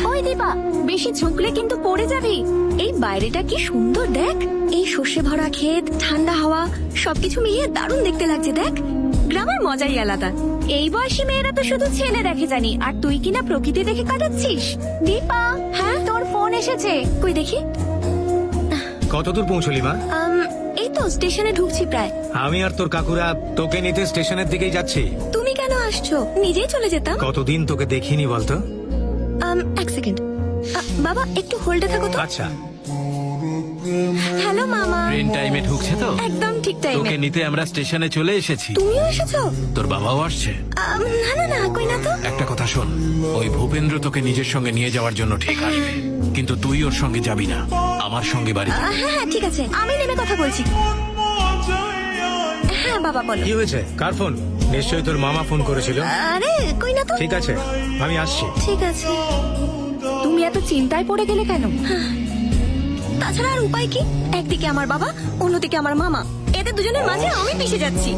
ওই দীপা, বেশি ঝুঁকলে কিন্তু পড়ে যাবি। এই বাইরেটা কি সুন্দর দেখ, এই সর্ষে ভরা ক্ষেত, ঠান্ডা হাওয়া, সবকিছু মিলিয়ে দারুণ দেখতে লাগছে। দেখ, গ্রামের মজাই আলাদা। এই বয়সী মেয়েরা তো শুধু ছেলে দেখে জানি, আর তুই কিনা প্রকৃতি দেখে কাটাচ্ছিস। দীপা, হ্যাঁ তোর ফোন এসেছে, কই দেখি। কতদূর পৌঁছলি মা? এই তো স্টেশনে ঢুকছি প্রায়। আমি আর তোর কাকুরা তোকে নিতে স্টেশনের দিকেই যাচ্ছি। তুমি কেন আসছো? নিজেই চলে যেতাম। কতদিন তোকে দেখিনি বলতো? এক সেকেন্ড বাবা, একটু হোল্ডে থাকো তো। আচ্ছা। হ্যালো মামা। ট্রেন টাইমে ঢুকছে তো? একদম ঠিক টাইমে। তোকে নিতে আমরা স্টেশনে চলে এসেছি। তুমিও এসেছো? তোর বাবাও আসছে। না না না, কই না তো। একটা কথা শোন, ওই ভূপেন্দ্র তোকে নিজের সঙ্গে নিয়ে যাওয়ার জন্য ঠিক আসবে, কিন্তু তুই ওর সঙ্গে যাবি না, আমার সঙ্গে বাড়ি যাবি। হ্যাঁ হ্যাঁ ঠিক আছে, আমি নেমে কথা বলছি। হ্যাঁ বাবা বলো। কি হয়েছে? কার ফোন? নিশ্চয়ই তোর মামা ফোন করেছিল। আরে কই না তো। ঠিক আছে, আমি আসছি। ঠিক আছে। তুমি এত চিন্তায় পড়ে গেলে কেন? তাছাড়া আর উপায় কি? একদিকে আমার বাবা, অন্যদিকে আমার মামা, এদের দুজনের মাঝে আমি পিষে যাচ্ছি।